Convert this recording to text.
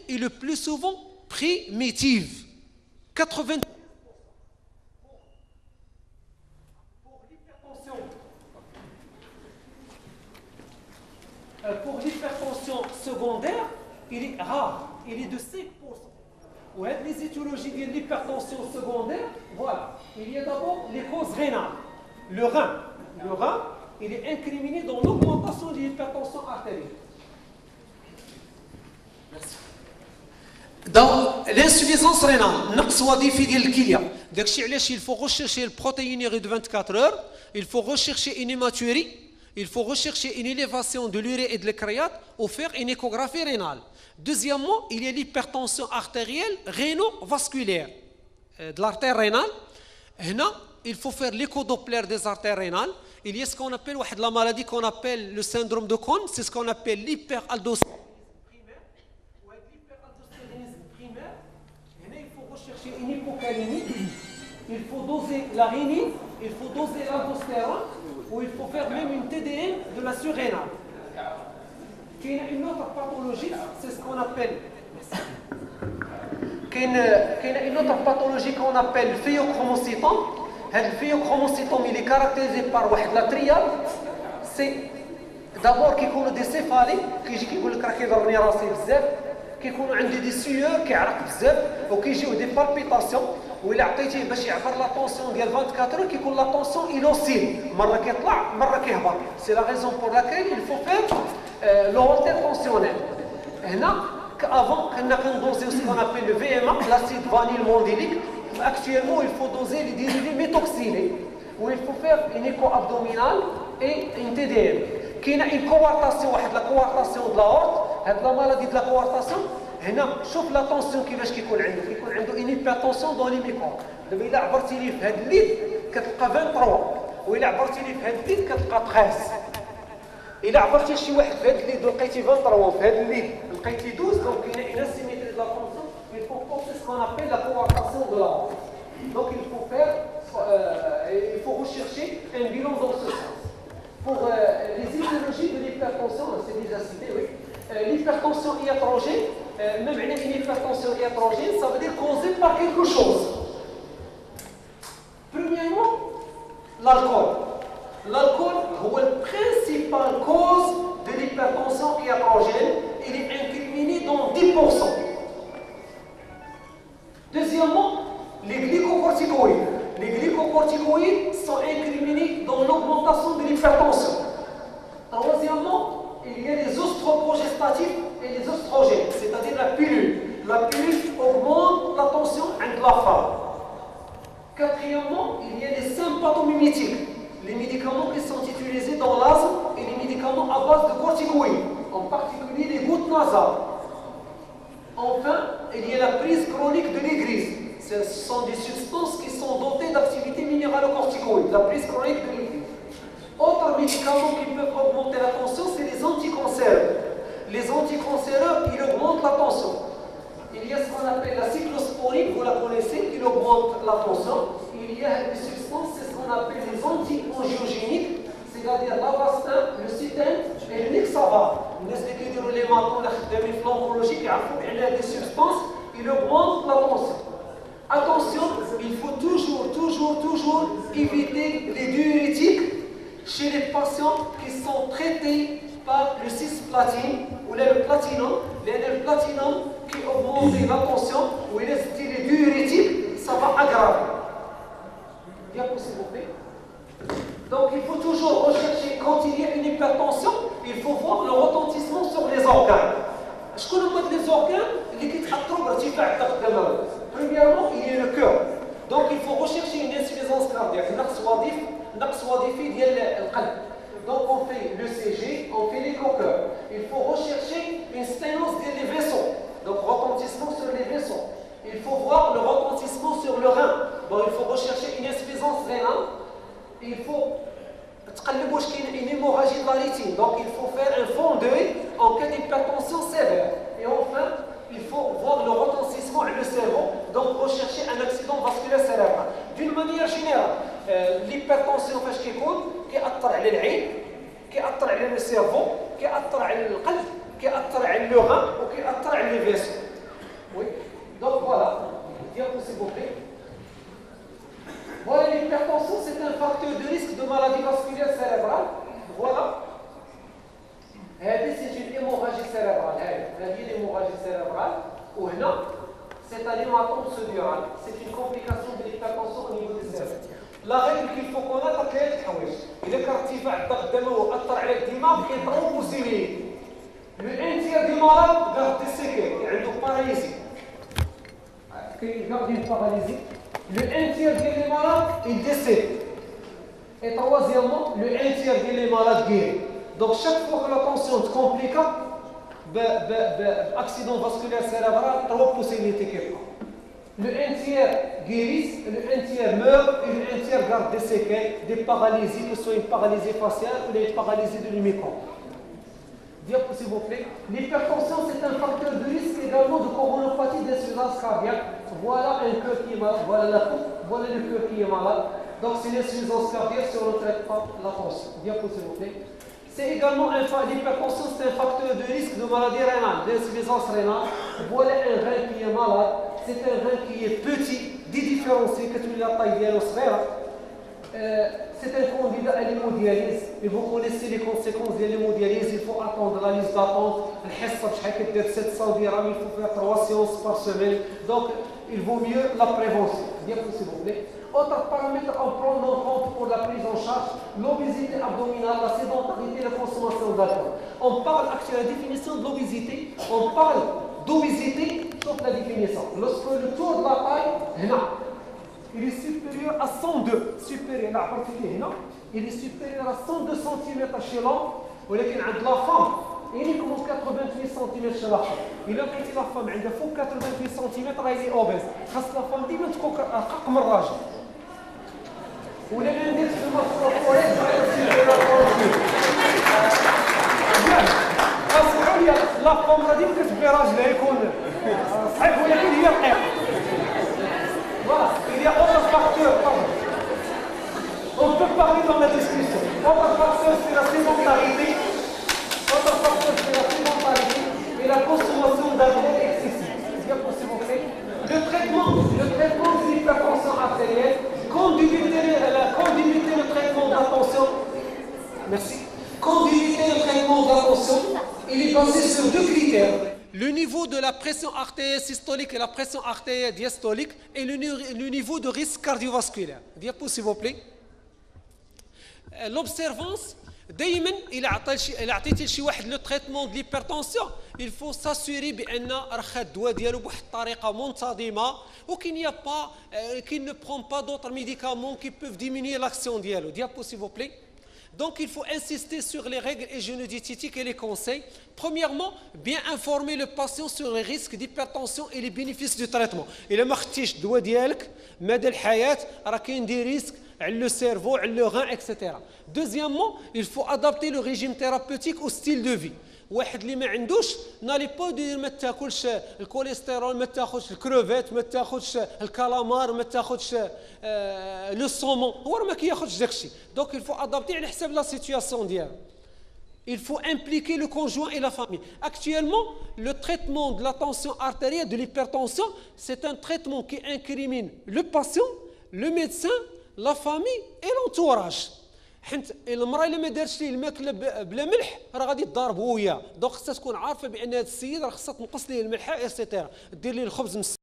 est le plus souvent primitive. 80. Pour l'hypertension secondaire, il est rare, il est de 5%. Ouais, les étiologies de l'hypertension secondaire, voilà. Il y a d'abord les causes rénales. Le rein, il est incriminé dans l'augmentation de l'hypertension artérielle. Merci. Dans l'insuffisance rénale, نقص وظيفي ديال الكليه. داكشي علاش il faut rechercher le protéinurie de 24 heures, il faut rechercher une hématurie, il faut rechercher une élévation de l'urée et de l'écréate ou faire une échographie rénale. Deuxièmement, il y a l'hypertension artérielle réno-vasculaire de l'artère rénale. Là, il faut faire l'échodoppler des artères rénales. Il y a ce qu'on appelle la maladie qu'on appelle le syndrome de Cohn, c'est ce qu'on appelle l'hyperaldostéronisme primaire. Ou l'hyperaldostéronisme primaire. Et là, il faut rechercher une hypocalémie. Il faut doser la rénine, il faut doser l'aldostérone, ou il faut faire même une TDM de la surrénale. Il y a une autre pathologie, c'est ce qu'on appelle. Il y a une autre pathologie qu'on appelle le phéochromocytome. Le phéochromocytome, il est caractérisé par la triade. C'est d'abord qu'il y a des céphalées, qui يقول لك راه كيضرني راسي بزاف، كيكونوا عندي دي سيور كيعرق بزاف وكيجيو دي بالبيتاسيون، وإلا عطيتيه باش يعبر لا طونسيون ديال 24 كيكون لا طونسيون إيلوسيل، مرة كيطلع مرة كيهبط. سي لا ريزون بور لاكيل il faut faire l'horloteur tensionnel. هنا كافون كنا كندوزيو ce qu'on appelle le VMA, l'acide vanille mondialique. Actuellement, il faut doser les dérivés méthoxylés, où il faut faire une écho abdominale et une TDM. كاينه une coartation, la coartation de l'aorte. هاد la maladie de la coartation هنا شوف لا طونسيون كيفاش كيكون عنده une hypertension dans les micros. دابا الا عبرتي ليه في هاد الليد كتلقى 23 والا عبرتي ليه في هاد الليد كتلقى 13. الا عبرتي شي واحد في هاد الليد ولقيتي 23 في هاد الليد لقيتي 12 دونك كاينه une asymétrie de la tension. Il faut porter ce qu'on appelle la coartation de l'aorte. Donc il faut rechercher un bilan dans ce sens. Pour les étiologies de l'hypertension, c'est déjà cité, oui. L'hypertension iatrogène, même une hypertension iatrogène, ça veut dire causée par quelque chose. Premièrement, l'alcool. L'alcool est la principale cause de l'hypertension iatrogène. Il est incriminé dans 10%. Deuxièmement, les glycocorticoïdes. Les glycocorticoïdes sont incriminés dans l'augmentation de l'hypertension. Troisièmement, il y a les ostroprogestatifs et les oestrogènes, c'est-à-dire la pilule. La pilule augmente la tension entre la femme. Quatrièmement, il y a les sympathomimétiques, les médicaments qui sont utilisés dans l'asthme et les médicaments à base de corticoïdes, en particulier les gouttes nasales. Enfin, il y a la prise chronique de l'égris. Ce sont des substances qui sont dotées d'activité minéralocorticoïde, la prise chronique de l'égris. Autres médicaments qui peuvent augmenter la tension, c'est les anticancéreux. Les anticancéreux, ils augmentent la tension. Il y a ce qu'on appelle la cyclosporine, vous la connaissez, qui augmente la tension. Il y a des substances, c'est ce qu'on appelle les anti-angiogéniques, c'est-à-dire l'avastin, le citane et le nixavar. الناس اللي كيديروا لي ماطون خدامين في l'oncologie كيعرفوا بان des substances ils augmentent la tension. Attention, il faut toujours éviter les diurétiques chez les patients qui sont traités par le cisplatine ou le platinum. Le platinum qui augmente la tension ou les diurétiques, ça va aggraver. S'il vous plaît. Donc il faut toujours rechercher, quand il y a une hypertension, il faut voir le retentissement sur les organes. شكون هما les organes اللي كيتأثروا بارتفاع الضغط الدموي؟ Premièrement, il y a le cœur. Donc il faut rechercher une insuffisance cardiaque, نقص وظيفي ديال القلب. Donc on fait le CG, on fait l'écho-cœur. Il faut rechercher une sténose des vaisseaux. Donc retentissement sur les vaisseaux. Il faut voir le retentissement sur le rein. Bon, il faut rechercher une insuffisance rénale. Il faut تقلب واش كاين une hémorragie de la rétine. Donc il faut faire un fond d'œil en cas d'hypertension sévère. Et enfin, il faut voir le retentissement et le cerveau, donc rechercher un accident vasculaire cérébral. D'une manière générale, l'hypertension فاش كيكون كيأثر على العين، كيأثر على le cerveau، كيأثر على القلب، كيأثر على le rein وكيأثر على les vaisseaux. hémorragie cérébrale, ou c'est un hématome sous-dural. C'est une complication de l'hypertension au niveau du cerveau. La règle qu'il faut connaître, c'est qu'il y a ارتفاع الضغط الدموي وأثر على الدماغ كيضرب بوسيليه. Le un tiers du malade garde des séquelles, il a une paralysie. Il garde une paralysie. Le un tiers des malades, il décède. Et troisièmement, le un tiers des malades guérit. Donc chaque fois que la tension se complique, accident vasculaire cérébral, trois possibilités qu'il y a. Le un tiers guérisse, le un tiers meurt et le un tiers garde des séquelles, des paralysies, que ce soit une paralysie faciale ou une paralysie de l'hémicycle. Diapo s'il vous plaît. L'hypertension, c'est un facteur de risque également de coronopathie d'insuffisance cardiaque. Voilà un cœur qui est malade, voilà la coupe, voilà le cœur qui est malade. Donc c'est l'insuffisance cardiaque si on ne traite pas la tension. Diapo s'il vous plaît. C'est également l'hypertension, c'est un facteur de risque de maladie rénale, d'insuffisance rénale. Voilà un rein qui est malade. C'est un rein qui est petit, dédifférencié, que tu l'as taillé au sphère. C'est un candidat à l'hémodialyse. Et vous connaissez les conséquences de l'hémodialyse. Il faut attendre la liste d'attente. Le 700 dirhams, il faut faire 3 séances par semaine. Donc, il vaut mieux la prévention. Bien, s'il vous plaît. Autre paramètre à prendre en compte pour la prise en charge, l'obésité abdominale, la sédentarité, la consommation d'alcool. On parle actuellement de la définition de l'obésité. On parle d'obésité, sauf la définition. Lorsque le tour de la taille, il est supérieur à 102. Il est supérieur à 102 cm chez l'homme, ولكن عند la femme, il est comme 88 cm chez la femme. إلا لقيتي la femme عندها فوق 88 cm راهي اوبيز. خاص la femme ديما تكون أرقى من الراجل. ولا ندير في المفروض اسمحوا لي لا فام راه ديما كتبغي راجلها يكون صحيح ولكن هي رقيقه. Voilà, il y a autre facteur, pardon. On peut parler dans la discussion. Autre facteur, c'est la sédentarité. Autre facteur, c'est la sédentarité et la consommation d'alcool excessive. Bien pour s'il vous plaît. Le traitement de l'hypertension artérielle, quand débuter le traitement de la tension, merci. Quand débuter le traitement de la tension, il est basé sur deux critères. Le niveau de la pression artérielle systolique et la pression artérielle diastolique et le niveau de risque cardiovasculaire. Diapo s'il vous plaît. L'observance, دائما إلا عطيتي لشي واحد لو تريتمون دو ليبرتونسيون il faut s'assurer بأن راه خد الدواء ديالو بواحد الطريقة منتظمة qu'il ne prend pas d'autres médicaments qui peuvent diminuer l'action dialogue. Diapo s'il vous plaît. Donc il faut insister sur les règles hygiéno-diététiques et les conseils. Premièrement, bien informer le patient sur les risques d'hypertension et les bénéfices du traitement. إلا ما خدتيش الدواء ديالك مدى الحياة راه كاين دي ريسك على le cerveau, على le rein, etc. Deuxièmement, il faut adapter le régime thérapeutique au style de vie. واحد اللي ما عندوش نالي با دير ما تاكلش الكوليسترول ما تاخذش الكروفيت ما تاخذش الكالامار ما تاخذش لو سومون هو ما كياخذش داكشي دونك il faut adapter على حساب لا سيتوياسيون ديالو. Il faut impliquer le conjoint et la famille. Actuellement, le traitement de la tension artérielle, de l'hypertension, c'est un traitement qui incrimine le patient, le médecin, la famille et l'entourage. حيت المراه اللي ما دارتش ليه الماكله بلا ملح راه غادي تضارب هو وياه دونك خصها تكون عارفه بان هذا السيد راه خصها تنقص ليه الملح ايتترا دير ليه الخبز